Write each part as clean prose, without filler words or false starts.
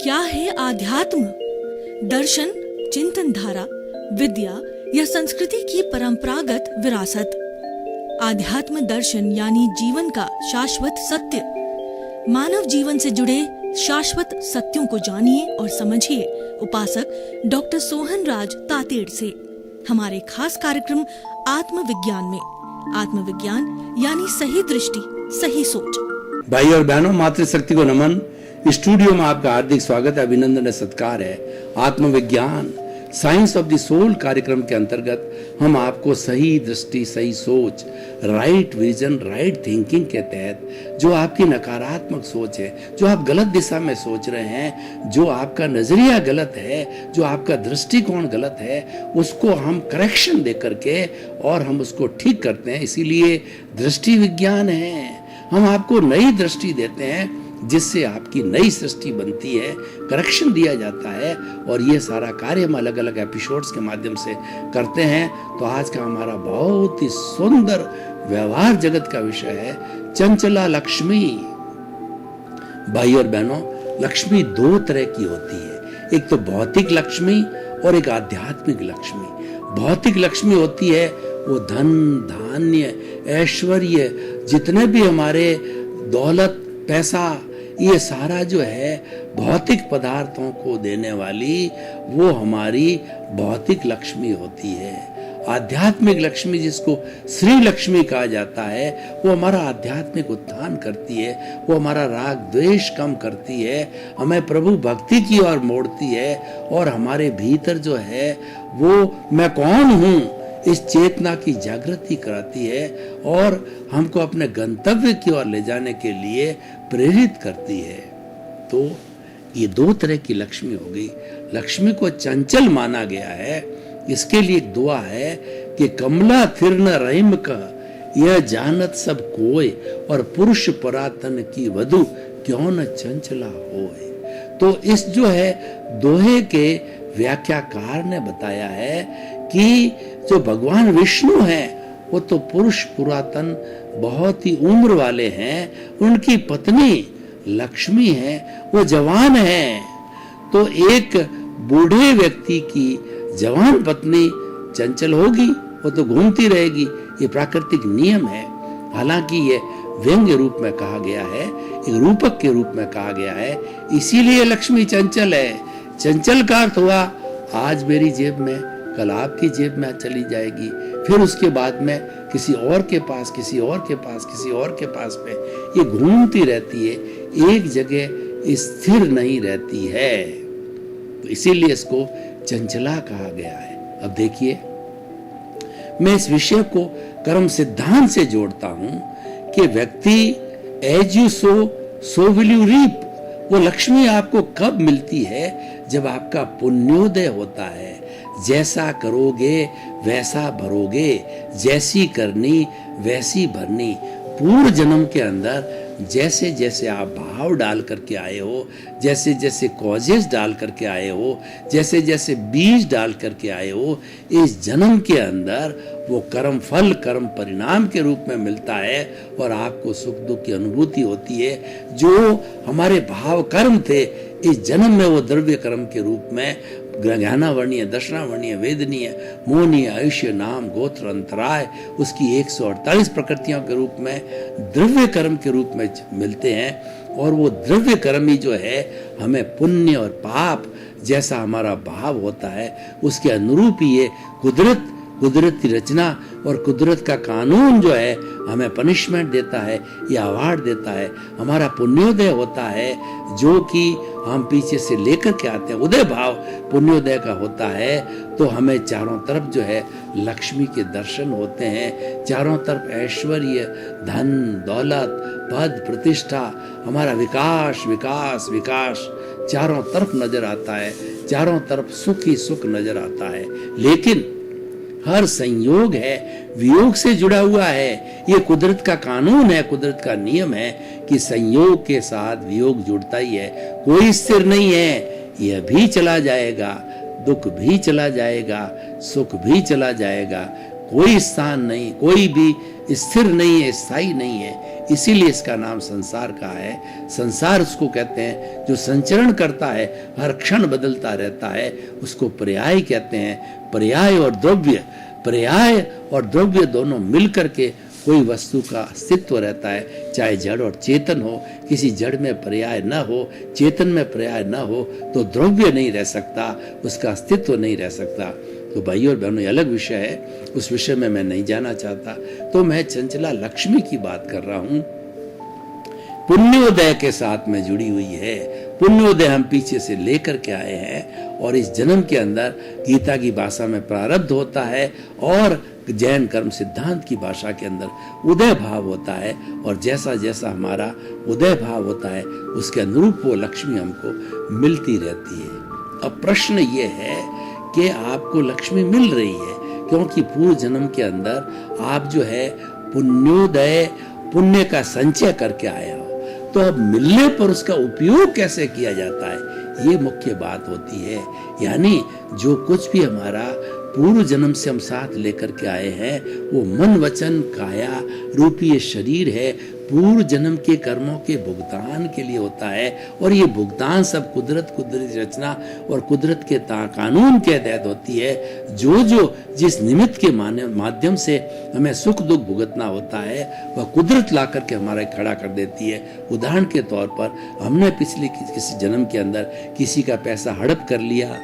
क्या है आध्यात्म? दर्शन, चिंतन धारा, विद्या या संस्कृति की परंपरागत विरासत। आध्यात्म दर्शन यानी जीवन का शाश्वत सत्य। मानव जीवन से जुड़े शाश्वत सत्यों को जानिए और समझिए उपासक डॉक्टर सोहन राज तातेड़ से हमारे खास कार्यक्रम आत्मविज्ञान में। आत्मविज्ञान यानी सही दृष्टि, सही सोच। भाई और बहनों, मातृशक्ति को नमन। स्टूडियो में आपका हार्दिक स्वागत है, अभिनंदन है, सत्कार है। आत्मविज्ञान साइंस ऑफ द सोल कार्यक्रम के अंतर्गत हम आपको सही दृष्टि, सही सोच, राइट विजन, राइट थिंकिंग के तहत जो आपकी नकारात्मक सोच है, जो आप गलत दिशा में सोच रहे हैं, जो आपका नजरिया गलत है, जो आपका दृष्टिकोण गलत है, उसको हम करेक्शन दे करके और हम उसको ठीक करते हैं। इसीलिए दृष्टि विज्ञान है। हम आपको नई दृष्टि देते हैं जिससे आपकी नई सृष्टि बनती है, करेक्शन दिया जाता है और ये सारा कार्य हम अलग अलग एपिसोड्स के माध्यम से करते हैं। तो आज का हमारा बहुत ही सुंदर व्यवहार जगत का विषय है चंचला लक्ष्मी। भाई और बहनों, लक्ष्मी दो तरह की होती है, एक तो भौतिक लक्ष्मी और एक आध्यात्मिक लक्ष्मी। भौतिक लक्ष्मी होती है वो धन, धान्य, ऐश्वर्य, जितने भी हमारे दौलत, पैसा, ये सारा जो है भौतिक पदार्थों को देने वाली, वो हमारी भौतिक लक्ष्मी होती है। आध्यात्मिक लक्ष्मी, जिसको श्री लक्ष्मी कहा जाता है, वो हमारा आध्यात्मिक उत्थान करती है, वो हमारा राग द्वेष कम करती है, हमें प्रभु भक्ति की ओर मोड़ती है और हमारे भीतर जो है वो मैं कौन हूँ इस चेतना की जागृति कराती है और हमको अपने गंतव्य की ओर ले जाने के लिए प्रेरित करती है। तो ये दो तरह की लक्ष्मी हो गई। लक्ष्मी को चंचल माना गया है। इसके लिए एक दुआ है कि कमला थिर न रहीम का यह जानत सब कोय और पुरुष परातन की वधु क्यों न चंचला होए। तो इस जो है दोहे के व्याख्याकार ने बताया है कि जो भगवान विष्णु हैं वो तो पुरुष पुरातन बहुत ही उम्र वाले हैं, उनकी पत्नी लक्ष्मी है, वो जवान है। तो एक बूढ़े व्यक्ति की जवान पत्नी चंचल होगी, वो तो घूमती रहेगी, ये प्राकृतिक नियम है। हालांकि ये व्यंग्य रूप में कहा गया है, एक रूपक के रूप में कहा गया है, इसीलिए लक्ष्मी चंचल है। चंचल का अर्थ हुआ आज मेरी जेब में, कल आपकी जेब में चली जाएगी, फिर उसके बाद में किसी और के पास, किसी और के पास, किसी और के पास में ये घूमती रहती है, एक जगह स्थिर नहीं रहती है। तो इसीलिए इसको चंचला कहा गया है। अब देखिए, मैं इस विषय को कर्म सिद्धांत से जोड़ता हूं कि व्यक्ति as you sow will you reap. वो लक्ष्मी आपको कब मिलती है? जब आपका पुण्योदय होता है। जैसा करोगे वैसा भरोगे, जैसी करनी वैसी भरनी। पूर्व जन्म के अंदर जैसे जैसे आप भाव डाल करके आए हो, जैसे जैसे कॉजेस डाल करके आए हो, जैसे जैसे बीज डाल करके आए हो, इस जन्म के अंदर वो कर्म फल, कर्म परिणाम के रूप में मिलता है और आपको सुख दुख की अनुभूति होती है। जो हमारे भाव कर्म थे, इस जन्म में वो द्रव्य कर्म के रूप में ज्ञानावर्णीय, दर्शनावर्णीय, वेदनीय, मोहनीय, आयुष्य, नाम, गोत्र, अंतराय, उसकी 148 प्रकृतियों के रूप में द्रव्य कर्म के रूप में मिलते हैं। और वो द्रव्य कर्म ही जो है हमें पुण्य और पाप जैसा हमारा भाव होता है उसके अनुरूप ही ये कुदरत की रचना और कुदरत का कानून जो है हमें पनिशमेंट देता है या अवार्ड देता है। हमारा पुण्योदय होता है जो कि हम पीछे से लेकर के आते हैं, उदय भाव पुण्योदय का होता है। तो हमें चारों तरफ जो है लक्ष्मी के दर्शन होते हैं, चारों तरफ ऐश्वर्य, धन, दौलत, पद, प्रतिष्ठा, हमारा विकास विकास विकास चारों तरफ नजर आता है, चारों तरफ सुख ही सुख नजर आता है। लेकिन हर संयोग है, वियोग से जुड़ा हुआ है। ये कुदरत का कानून है, कुदरत का नियम है कि संयोग के साथ वियोग जुड़ता ही है। कोई स्थिर नहीं है, यह भी चला जाएगा, दुख भी चला जाएगा, सुख भी चला जाएगा। कोई स्थान नहीं, कोई भी स्थिर नहीं है, स्थायी नहीं है। इसीलिए इसका नाम संसार का है। संसार उसको कहते हैं जो संचरण करता है, हर क्षण बदलता रहता है, उसको पर्याय कहते हैं। पर्याय और द्रव्य दोनों मिलकर के कोई वस्तु का अस्तित्व रहता है, चाहे जड़ और चेतन हो। किसी जड़ में पर्याय न हो, चेतन में पर्याय न हो तो द्रव्य नहीं रह सकता, उसका अस्तित्व नहीं रह सकता। तो भाइयों और बहनों, ये अलग विषय है, उस विषय में मैं नहीं जाना चाहता। तो मैं चंचला लक्ष्मी की बात कर रहा हूं, पुण्योदय के साथ में जुड़ी हुई है। पुण्योदय हम पीछे से लेकर के आए हैं और इस जन्म के अंदर गीता की भाषा में प्रारब्ध होता है और जैन कर्म सिद्धांत की भाषा के अंदर उदय भाव होता है। और जैसा जैसा हमारा उदय भाव होता है उसके अनुरूप वो लक्ष्मी हमको मिलती रहती है। अब प्रश्न ये है कि आपको लक्ष्मी मिल रही है क्योंकि पूर्व जन्म के अंदर आप जो है पुण्योदय, पुण्य का संचय करके आए हो। तो अब मिलने पर उसका उपयोग कैसे किया जाता है, ये मुख्य बात होती है। यानी जो कुछ भी हमारा पूर्व जन्म से हम साथ लेकर के आए हैं वो मन वचन काया रूपी ये शरीर है, पूर्व जन्म के कर्मों के भुगतान के लिए होता है। और ये भुगतान सब कुदरती रचना और कुदरत के कानून के तहत होती है। जो जिस निमित्त के माध्यम से हमें सुख दुख भुगतना होता है वह कुदरत ला करके हमारा खड़ा कर देती है। उदाहरण के तौर पर हमने पिछले किसी जन्म के अंदर किसी का पैसा हड़प कर लिया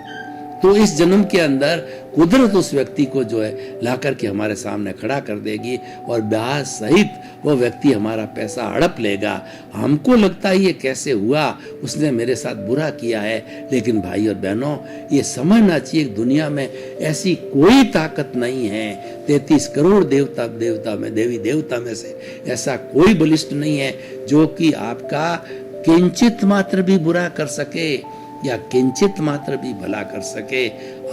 तो इस जन्म के अंदर कुदरत उस व्यक्ति को जो है ला करके हमारे सामने खड़ा कर देगी और ब्याज सहित वो व्यक्ति हमारा पैसा हड़प लेगा। हमको लगता है ये कैसे हुआ, उसने मेरे साथ बुरा किया है। लेकिन भाई और बहनों, ये समझना चाहिए दुनिया में ऐसी कोई ताकत नहीं है, 33 करोड़ देवी देवता में से ऐसा कोई बलिष्ठ नहीं है जो कि आपका किंचित मात्र भी बुरा कर सके या किंचित मात्र भी भला कर सके।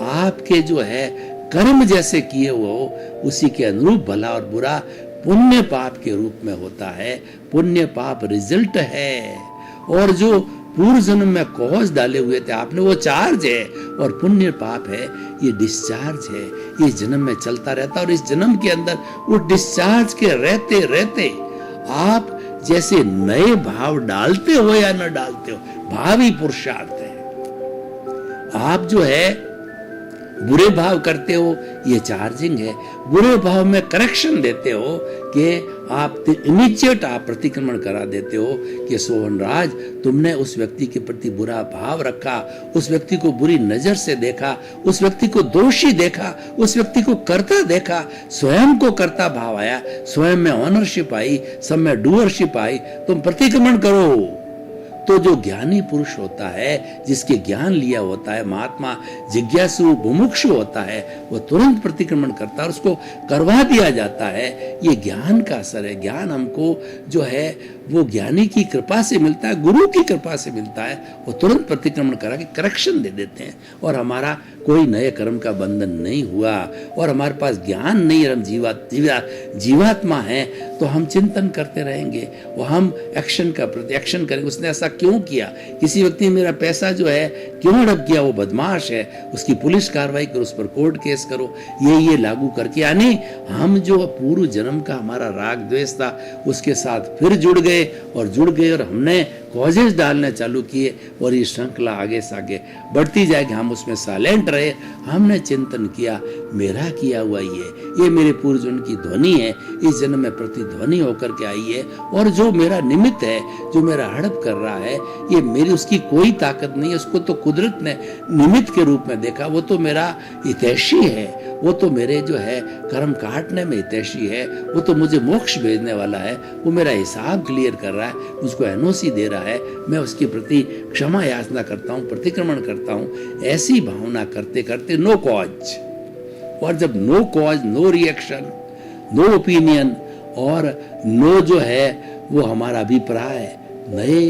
आपके जो है कर्म जैसे किए हुए हो उसी के अनुरूप भला और बुरा पुण्य पाप के रूप में होता है। पुण्य पाप रिजल्ट है और जो पूर्व जन्म में कॉज डाले हुए थे आपने वो चार्ज है और पुण्य पाप है ये डिस्चार्ज है। ये जन्म में चलता रहता और इस जन्म के अंदर वो डिस्चार्ज के रहते रहते आप जैसे नए भाव डालते हो या न डालते हो, भाव ही पुरुषार्थ है। आप जो है बुरे भाव करते हो ये चार्जिंग है, बुरे भाव में करेक्शन देते हो कि आप इमीडिएट आप प्रतिक्रमण करा देते हो कि सोहनराज तुमने उस व्यक्ति के प्रति बुरा भाव रखा, उस व्यक्ति को बुरी नजर से देखा, उस व्यक्ति को दोषी देखा, उस व्यक्ति को कर्ता देखा, स्वयं को कर्ता भाव आया, स्वयं में ऑनरशिप आई, सब में डूअरशिप आई, तुम प्रतिक्रमण करो। तो जो ज्ञानी पुरुष होता है, जिसके ज्ञान लिया होता है, महात्मा जिज्ञासु मुमुक्षु होता है, वो तुरंत प्रतिक्रमण करता है और उसको करवा दिया जाता है। ये ज्ञान का असर है। ज्ञान हमको जो है वो ज्ञानी की कृपा से मिलता है, गुरु की कृपा से मिलता है। वो तुरंत प्रतिक्रमण करा के करेक्शन दे देते हैं और हमारा कोई नए कर्म का बंधन नहीं हुआ और हमारे पास ज्ञान नहीं, हम जीवात्मा है तो हम चिंतन करते रहेंगे और हम एक्शन करेंगे। उसने ऐसा क्यों किया, किसी व्यक्ति ने मेरा पैसा जो है क्यों हड़प किया, वो बदमाश है, उसकी पुलिस कार्रवाई करो, उस पर कोर्ट केस करो, ये लागू करके। यानी हम जो पूर्व जन्म का हमारा राग द्वेष था उसके साथ फिर जुड़ गए और हमने कॉजेस डालने चालू किए और ये श्रृंखला आगे से आगे बढ़ती जाएगी। हम उसमें साइलेंट रहे, हमने चिंतन किया मेरा किया हुआ ये मेरे पूर्व जन्म की ध्वनि है, इस जन्म में प्रतिध्वनि होकर के आई है और जो मेरा निमित्त है, जो मेरा हड़प कर रहा है, ये मेरी उसकी कोई ताकत नहीं है। उसको तो कुदरत ने निमित्त के रूप में देखा, वो तो मेरा हितैषी है, वो तो मेरे जो है कर्म काटने में हितैषी है, वो तो मुझे मोक्ष भेजने वाला है, वो मेरा हिसाब क्लियर कर रहा है, मुझको एनओसी दे रहा है, मैं उसके प्रति क्षमा याचना करता हूँ, प्रतिक्रमण करता हूँ। ऐसी भावना करते करते नो कॉज, और जब no cause, no reaction, no opinion और नो जो है वो हमारा अभिप्राय, नए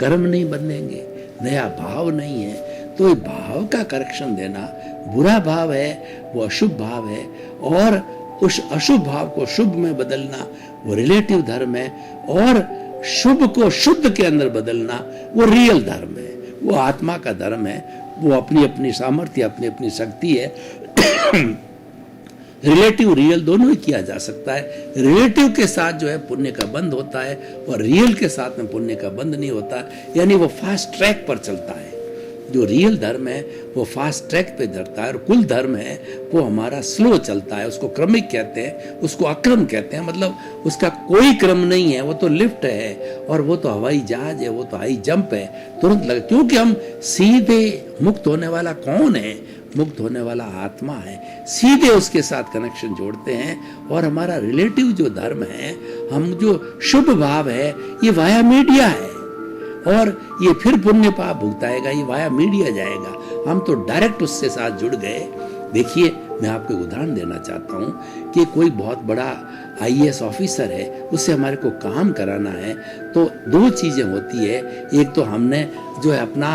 कर्म नहीं बनेंगे, नया भाव नहीं है, तो भाव का करेक्शन देना, बुरा भाव है वो अशुभ भाव है और उस अशुभ भाव को शुभ में बदलना वो रिलेटिव धर्म है और शुभ को शुद्ध के अंदर बदलना वो रियल धर्म है, वो आत्मा का धर्म है, वो अपनी अपनी सामर्थ्य, अपनी अपनी शक्ति है। रिलेटिव रियल दोनों ही किया जा सकता है। रिलेटिव के साथ जो है पुण्य का बंध होता है और रियल के साथ में पुण्य का बंध नहीं होता, यानी वो फास्ट ट्रैक पर चलता है। जो रियल धर्म है वो फास्ट ट्रैक पे चलता है और कुल धर्म है वो हमारा स्लो चलता है। उसको क्रमिक कहते हैं, उसको अक्रम कहते हैं, मतलब उसका कोई क्रम नहीं है। वो तो लिफ्ट है और वो तो हवाई जहाज है, वो तो हाई जंप है, तुरंत लगे। क्योंकि हम सीधे मुक्त होने वाला कौन है? मुक्त होने वाला आत्मा है। सीधे उसके साथ कनेक्शन जोड़ते हैं और हमारा रिलेटिव जो धर्म है, हम जो शुभ भाव है, ये वाया मीडिया है और ये फिर पुण्य पाप भुगताएगा, ये वाया मीडिया जाएगा। हम तो डायरेक्ट उससे साथ जुड़ गए। देखिए, मैं आपको एक उदाहरण देना चाहता हूँ कि कोई बहुत बड़ा आईएएस ऑफिसर है, उससे हमारे को काम कराना है, तो दो चीजें होती है। एक तो हमने जो है अपना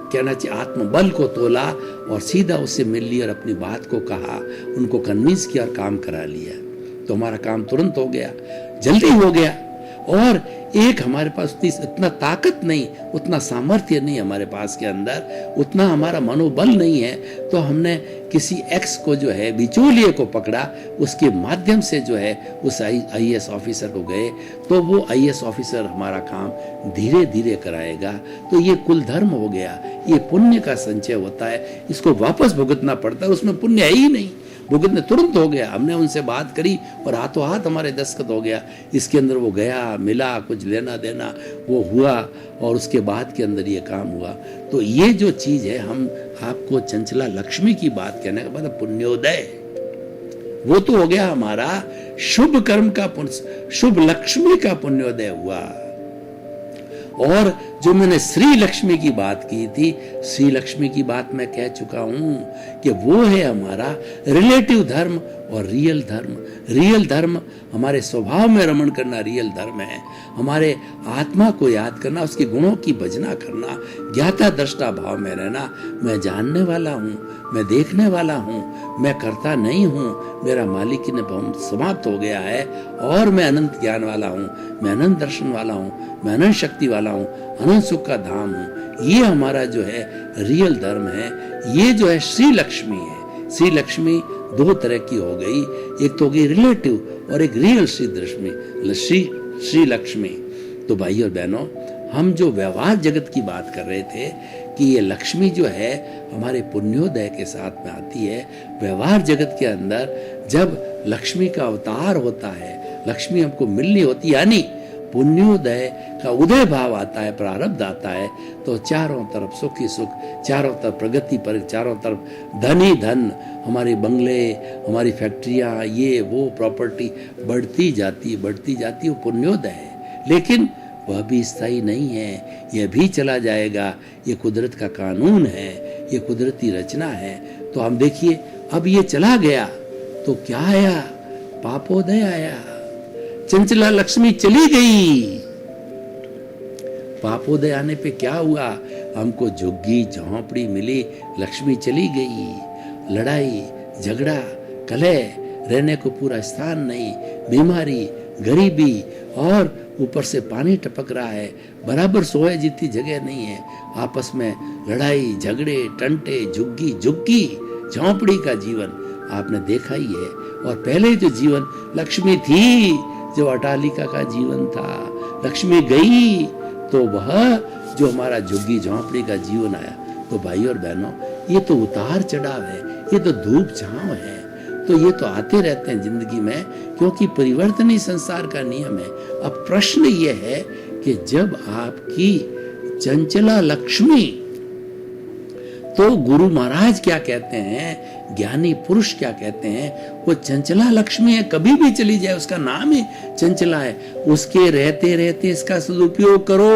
कहना चाहिए आत्मबल को तोला और सीधा उससे मिल लिया और अपनी बात को कहा, उनको कन्विंस किया और काम करा लिया, तो हमारा काम तुरंत हो गया, जल्दी हो गया। और एक हमारे पास इतना ताकत नहीं, उतना सामर्थ्य नहीं हमारे पास के अंदर, उतना हमारा मनोबल नहीं है, तो हमने किसी एक्स को जो है बिचौलिए को पकड़ा, उसके माध्यम से जो है उस आईएएस ऑफिसर को गए, तो वो आईएएस ऑफिसर हमारा काम धीरे धीरे कराएगा। तो ये कुल धर्म हो गया, ये पुण्य का संचय होता है। इसको वापस भुगतना पड़ता है, उसमें पुण्य है ही नहीं, भुगतने तुरंत हो गया। हमने उनसे बात करी और हाथों हाथ हमारे दस्तखत हो गया। इसके अंदर वो गया, मिला, कुछ लेना देना वो हुआ और उसके बाद के अंदर ये काम हुआ। तो ये जो चीज है, हम आपको चंचला लक्ष्मी की बात कहने का मतलब पुण्योदय, वो तो हो गया हमारा शुभ कर्म का शुभ लक्ष्मी का पुण्योदय हुआ। और जो मैंने श्री लक्ष्मी की बात की थी, श्री लक्ष्मी की बात मैं कह चुका हूं कि वो है हमारा रिलेटिव धर्म और रियल धर्म। रियल धर्म हमारे स्वभाव में रमण करना रियल धर्म है। हमारे आत्मा को याद करना, उसके गुणों की भजना करना, ज्ञाता दृष्टा भाव में रहना। मैं जानने वाला हूँ, मैं देखने वाला हूँ, मैं करता नहीं हूँ, मेरा मालिक ने समाप्त हो गया है और मैं अनंत ज्ञान वाला हूँ, मैं अनंत दर्शन वाला हूँ, मैं अनंत शक्ति वाला हूँ, अनंत सुख का धाम हूँ। ये हमारा जो है रियल धर्म है। ये जो है श्री लक्ष्मी है। श्री लक्ष्मी दो तरह की हो गई, एक तो हो गई रिलेटिव और एक रियल श्री लक्ष्मी। तो भाई और बहनों, हम जो व्यवहार जगत की बात कर रहे थे कि ये लक्ष्मी जो है हमारे पुण्योदय के साथ में आती है। व्यवहार जगत के अंदर जब लक्ष्मी का अवतार होता है, लक्ष्मी हमको मिलनी होती, यानी पुण्योदय का उदय भाव आता है, प्रारब्ध आता है, तो चारों तरफ सुख ही सुख, चारों तरफ प्रगति पर, चारों तरफ धन ही धन, हमारे बंगले, हमारी फैक्ट्रियां, ये वो प्रॉपर्टी बढ़ती जाती वो पुण्योदय है। लेकिन वह भी स्थायी नहीं है, यह भी चला जाएगा। ये कुदरत का कानून है, ये कुदरती रचना है। तो हम देखिए, अब ये चला गया तो क्या आया? पापोदय आया। चंचला लक्ष्मी चली गई। पापोदय आने पे क्या हुआ? हमको झुग्गी झोंपड़ी मिली, लक्ष्मी चली गई। लड़ाई झगड़ा कलह, रहने को पूरा स्थान नहीं, बीमारी, गरीबी और ऊपर से पानी टपक रहा है, बराबर सोए जितनी जगह नहीं है। आपस में लड़ाई झगड़े, टंटे, झुग्गी झोंपड़ी का जीवन आपने देखा ही है। और पहले जो जीवन लक्ष्मी थी, जो अटालिका का जीवन था, लक्ष्मी गई तो वह जो हमारा झुग्गी झोंपड़ी का जीवन आया। तो भाई और बहनों, ये तो उतार चढ़ाव है, ये तो धूप छांव है, तो ये तो आते रहते हैं जिंदगी में, क्योंकि परिवर्तन ही संसार का नियम है। अब प्रश्न ये है कि जब आपकी चंचला लक्ष्मी, तो गुरु महाराज क्या कहते हैं, ज्ञानी पुरुष क्या कहते हैं, वो चंचला लक्ष्मी है, कभी भी चली जाए, उसका नाम ही चंचला है। उसके रहते रहते इसका सदुपयोग करो।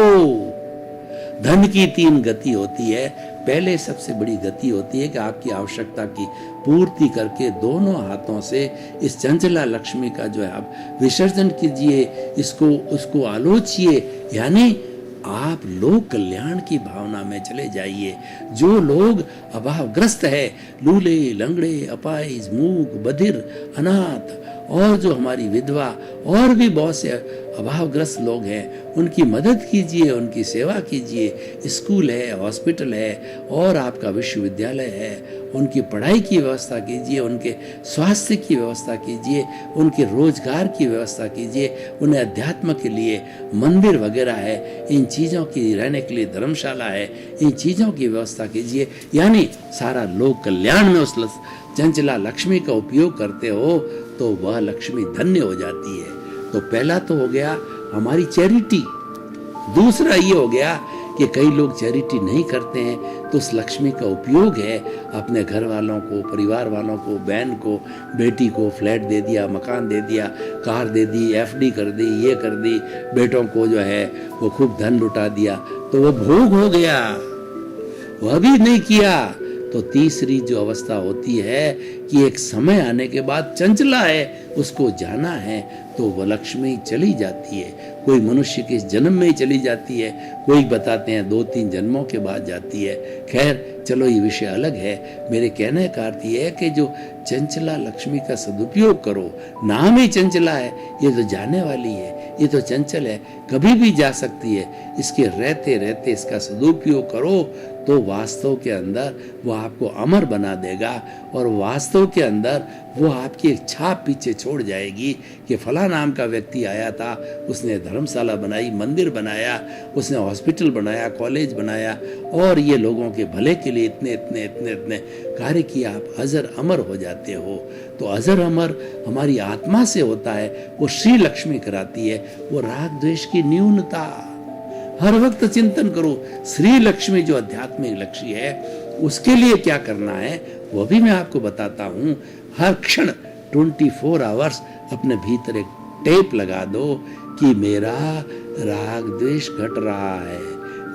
धन की 3 गति होती है। पहले सबसे बड़ी गति होती है कि आपकी आवश्यकता की पूर्ति करके दोनों हाथों से इस चंचला लक्ष्मी का जो है आप विसर्जन कीजिए, उसको आलोचिए, यानी आप लोक कल्याण की भावना में चले जाइए। जो लोग अभावग्रस्त है, लूले, लंगड़े, अपाहिज, मूक, बधिर, अनाथ और जो हमारी विधवा और भी बहुत से अभावग्रस्त लोग हैं उनकी मदद कीजिए, उनकी सेवा कीजिए। स्कूल है, हॉस्पिटल है और आपका विश्वविद्यालय है, उनकी पढ़ाई की व्यवस्था कीजिए, उनके स्वास्थ्य की व्यवस्था कीजिए, उनके रोजगार की व्यवस्था कीजिए, उन्हें अध्यात्म के लिए मंदिर वगैरह है, इन चीज़ों की रहने के लिए धर्मशाला है, इन चीज़ों की व्यवस्था कीजिए। यानी सारा लोक कल्याण में उस चंचला लक्ष्मी का उपयोग करते हो तो वह लक्ष्मी धन्य हो जाती है। तो पहला तो हो गया हमारी चैरिटी। दूसरा ये हो गया कि कई लोग चैरिटी नहीं करते हैं तो उस लक्ष्मी का उपयोग है अपने घर वालों को, परिवार वालों को, बहन को, बेटी को फ्लैट दे दिया, मकान दे दिया, कार दे दी, एफडी कर दी, ये कर दी, बेटों को जो है वो खूब धन लुटा दिया, तो वो भोग हो गया। वह भी नहीं किया तो तीसरी जो अवस्था होती है कि एक समय आने के बाद चंचला है, उसको जाना है तो वह लक्ष्मी चली जाती है। कोई मनुष्य के इस जन्म में ही चली जाती है, कोई बताते हैं 2-3 जन्मों के बाद जाती है। खैर चलो ये विषय अलग है। मेरे कहने का अर्थ ये है कि जो चंचला लक्ष्मी का सदुपयोग करो। नाम ही चंचला है, ये तो जाने वाली है, ये तो चंचल है, कभी भी जा सकती है। इसके रहते रहते इसका सदुपयोग करो तो वास्तव के अंदर वो आपको अमर बना देगा और वास्तव के अंदर वो आपकी एक छाप पीछे छोड़ जाएगी कि फला नाम का व्यक्ति आया था, उसने धर्मशाला बनाई, मंदिर बनाया, उसने हॉस्पिटल बनाया, कॉलेज बनाया और ये लोगों के भले के लिए इतने इतने इतने इतने कार्य किया। आप अजर अमर हो जाते हो। तो अजर अमर हमारी आत्मा से होता है, वो श्री लक्ष्मी कराती है। वो राग द्वेष की न्यूनता हर वक्त चिंतन करो। श्री लक्ष्मी जो आध्यात्मिक लक्ष्मी है उसके लिए क्या करना है वो भी मैं आपको बताता हूँ। हर क्षण 24 आवर्स अपने भीतर एक टेप लगा दो कि मेरा राग द्वेष घट रहा है,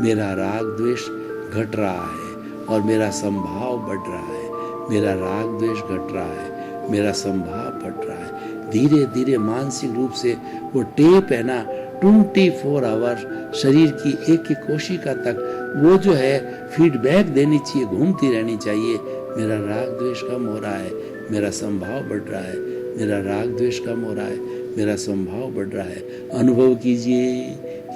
मेरा राग द्वेष घट रहा है और मेरा संभाव बढ़ रहा है, मेरा राग द्वेष घट रहा है, मेरा संभाव बढ़ रहा है। धीरे धीरे मानसिक रूप से वो टेप है ना 24 आवर शरीर की एक एक कोशिका तक वो जो है फीडबैक देनी चाहिए, घूमती रहनी चाहिए। मेरा राग द्वेष कम हो रहा है, मेरा संभाव बढ़ रहा है, मेरा राग द्वेष कम हो रहा है, मेरा संभाव बढ़ रहा है। अनुभव कीजिए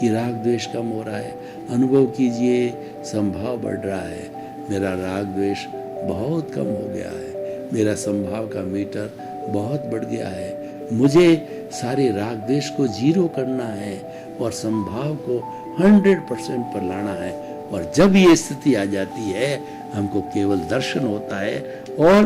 कि राग द्वेष कम हो रहा है, अनुभव कीजिए संभाव बढ़ रहा है। मेरा राग द्वेष बहुत कम हो गया है, मेरा संभाव का मीटर बहुत बढ़ गया है। मुझे सारे राग द्वेष को 0 करना है और संभाव को 100% पर लाना है। और जब ये स्थिति आ जाती है हमको केवल दर्शन होता है और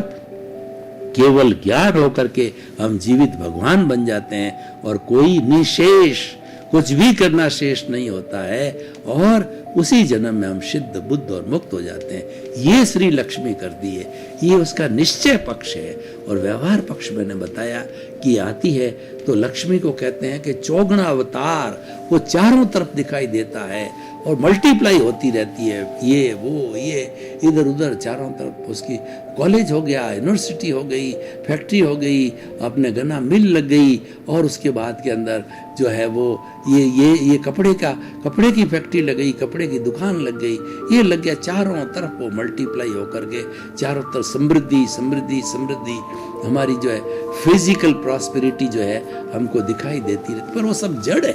केवल ज्ञान होकर के हम जीवित भगवान बन जाते हैं और कोई निशेष कुछ भी करना शेष नहीं होता है और उसी जन्म में हम सिद्ध बुद्ध और मुक्त हो जाते हैं। ये श्री लक्ष्मी कर दी है, ये उसका निश्चय पक्ष है। और व्यवहार पक्ष मैंने बताया कि आती है तो लक्ष्मी को कहते हैं कि चौगुना अवतार, वो चारों तरफ दिखाई देता है और मल्टीप्लाई होती रहती है। ये वो ये इधर उधर चारों तरफ उसकी कॉलेज हो गया, यूनिवर्सिटी हो गई, फैक्ट्री हो गई, अपने गन्ना मिल लग गई और उसके बाद के अंदर जो है वो ये कपड़े की फैक्ट्री लग गई, कपड़े की दुकान लग गई, ये लग गया। चारों तरफ वो मल्टीप्लाई होकर के चारों तरफ समृद्धि समृद्धि समृद्धि हमारी जो है फिजिकल प्रॉस्पेरिटी जो है हमको दिखाई देती रहती। पर वो सब जड़ है,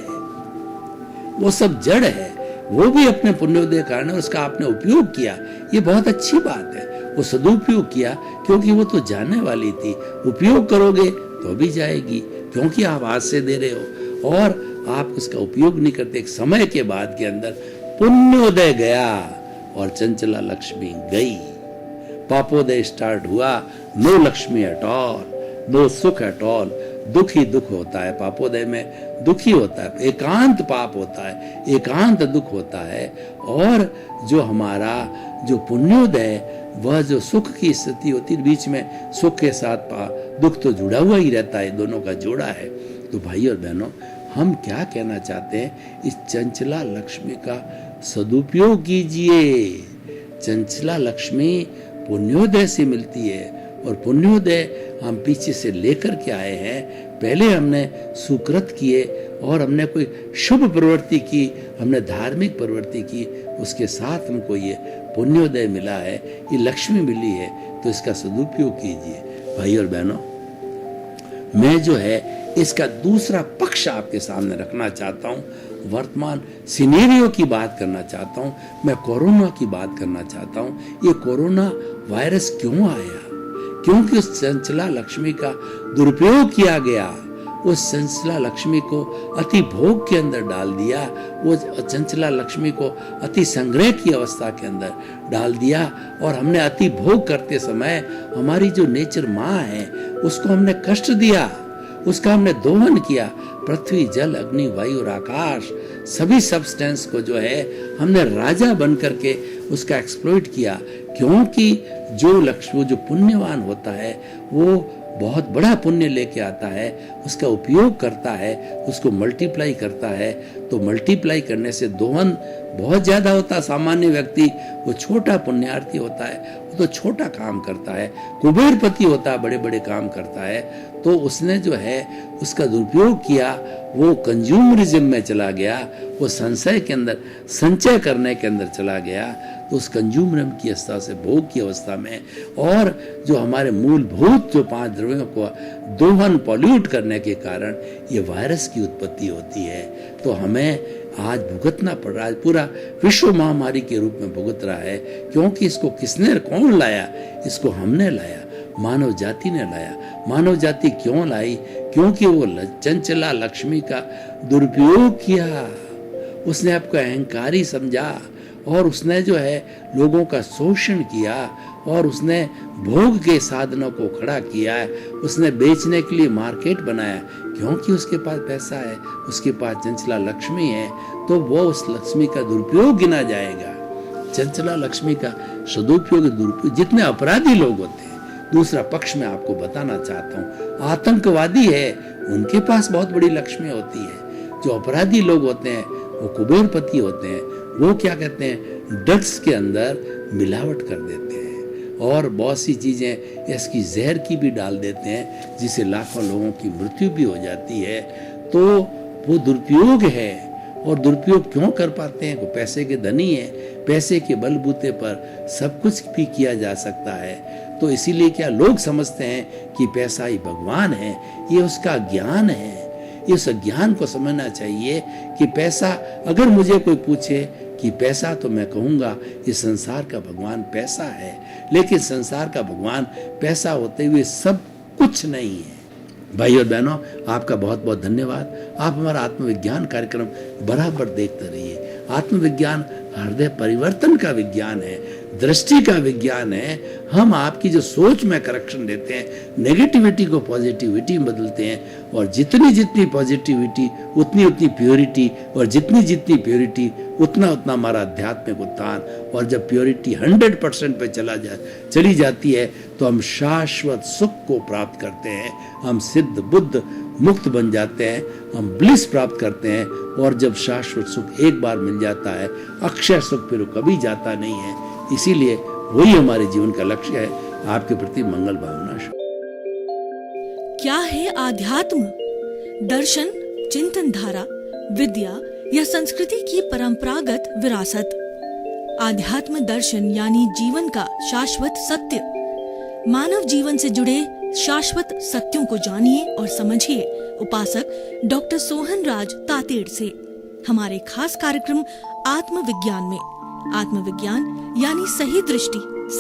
वो सब जड़ है। वो भी अपने पुण्योदय कारण उसका आपने उपयोग किया, ये बहुत अच्छी बात है। वो सदुपयोग किया क्योंकि वो तो जाने वाली थी। उपयोग करोगे तो भी जाएगी क्योंकि आप हाथ से दे रहे हो और आप उसका उपयोग नहीं करते। एक समय के बाद के अंदर पुण्योदय गया और चंचला लक्ष्मी गई, पापोदय स्टार्ट हुआ। No Lakshmi at all, no सुख एट ऑल। दुख ही दुख होता है, पापोदय में दुख ही होता है, एकांत पाप होता है, एकांत दुख होता है। और जो हमारा जो पुण्योदय वह जो सुख की स्थिति होती है, बीच में सुख के साथ दुख तो जुड़ा हुआ ही रहता है, दोनों का जोड़ा है। तो भाई और बहनों हम क्या कहना चाहते हैं, इस चंचला लक्ष्मी का सदुपयोग कीजिए। चंचला लक्ष्मी पुण्योदय से मिलती है और पुण्योदय हम पीछे से लेकर के आए हैं। पहले हमने सुकृत किए और हमने कोई शुभ प्रवृत्ति की, हमने धार्मिक प्रवृत्ति की, उसके साथ हमको ये पुण्योदय मिला है, ये लक्ष्मी मिली है। तो इसका सदुपयोग कीजिए। भाई और बहनों मैं जो है इसका दूसरा पक्ष आपके सामने रखना चाहता हूँ। वर्तमान सिनेरियो की बात करना चाहता हूँ, मैं कोरोना की बात करना चाहता हूँ। ये कोरोना वायरस क्यों आया? क्योंकि उस चंचला लक्ष्मी का दुरुपयोग किया गया। उस चंचला लक्ष्मी को अति भोग के अंदर डाल दिया, वो चंचला लक्ष्मी को अति संग्रह की अवस्था के अंदर डाल दिया, और हमने अति भोग करते समय हमारी जो नेचर माँ है उसको हमने कष्ट दिया, उसका हमने दोहन किया। पृथ्वी, जल, अग्नि, वायु और आकाश सभी सब्सटेंस को जो है हमने राजा बन करके उसका एक्सप्लॉइट किया। क्योंकि जो पुण्यवान होता है वो बहुत बड़ा पुण्य लेके आता है, उसका उपयोग करता है, उसको मल्टीप्लाई करता है। तो मल्टीप्लाई करने से दोहन बहुत ज्यादा होता है। सामान्य व्यक्ति वो छोटा पुण्यार्थी होता है, वो तो छोटा काम करता है। कुबेरपति होता है, बड़े बड़े काम करता है। तो उसने जो है उसका दुरुपयोग किया, वो कंज्यूमरिज्म में चला गया, वो संचय के अंदर संचय करने के अंदर चला गया। तो उस कंज्यूमरिज्म की अवस्था से भोग की अवस्था में, और जो हमारे मूलभूत जो 5 द्रव्यों को दोहन पॉल्यूट करने के कारण ये वायरस की उत्पत्ति होती है। तो हमें आज भुगतना पड़ रहा है, पूरा विश्व महामारी के रूप में भुगत रहा है। क्योंकि इसको कौन लाया? इसको हमने लाया, मानव जाति ने लाया। मानव जाति क्यों लाई? क्योंकि वो चंचला लक्ष्मी का दुरुपयोग किया, उसने आपको अहंकारी समझा, और उसने जो है लोगों का शोषण किया, और उसने भोग के साधनों को खड़ा किया है। उसने बेचने के लिए मार्केट बनाया, क्योंकि उसके पास पैसा है, उसके पास चंचला लक्ष्मी है, तो वो उस लक्ष्मी का दुरुपयोग गिना जाएगा। चंचला लक्ष्मी का सदुपयोग, दुरुपयोग, जितने अपराधी लोग होते हैं, दूसरा पक्ष में आपको बताना चाहता हूँ, आतंकवादी है उनके पास बहुत बड़ी लक्ष्मी होती है। जो अपराधी लोग होते हैं वो कुबेरपति होते हैं। वो क्या कहते हैं, ड्रग्स के अंदर मिलावट कर देते हैं, और बहुत सी चीजें इसकी जहर की भी डाल देते हैं, जिससे लाखों लोगों की मृत्यु भी हो जाती है। तो वो दुरुपयोग है। और दुरुपयोग क्यों कर पाते हैं? वो पैसे के धनी है, पैसे के बलबूते पर सब कुछ भी किया जा सकता है। तो इसीलिए क्या लोग समझते हैं कि पैसा ही भगवान है? ये उसका ज्ञान है। इस ज्ञान को समझना चाहिए कि पैसा, अगर मुझे कोई पूछे कि पैसा, तो मैं कहूँगा ये संसार का भगवान पैसा है। लेकिन संसार का भगवान पैसा होते हुए सब कुछ नहीं है। भाई और बहनों, आपका बहुत बहुत धन्यवाद। आप हमारा आत्मविज्ञान कार्यक्रम बराबर देखते रहिए। आत्मविज्ञान हृदय परिवर्तन का विज्ञान है, दृष्टि का विज्ञान है। हम आपकी जो सोच में करेक्शन देते हैं, नेगेटिविटी को पॉजिटिविटी में बदलते हैं, और जितनी जितनी पॉजिटिविटी उतनी उतनी प्योरिटी, और जितनी जितनी प्योरिटी उतना उतना हमारा आध्यात्मिक उत्थान। और जब प्योरिटी 100% पे चली जाती है तो हम शाश्वत सुख को प्राप्त करते हैं। हम सिद्ध बुद्ध मुक्त बन जाते हैं, हम ब्लिस प्राप्त करते हैं। और जब शाश्वत सुख एक बार मिल जाता है, अक्षय सुख फिर कभी जाता नहीं है। इसीलिए वही हमारे जीवन का लक्ष्य है। आपके प्रति मंगल भावना। क्या है आध्यात्म? दर्शन, चिंतन धारा, विद्या या संस्कृति की परंपरागत विरासत। आध्यात्म दर्शन यानी जीवन का शाश्वत सत्य। मानव जीवन से जुड़े शाश्वत सत्यों को जानिए और समझिए उपासक डॉक्टर सोहन राज तातेड़ से हमारे खास कार्यक्रम आत्मविज्ञान में। आत्मविज्ञान यानी सही दृष्टि,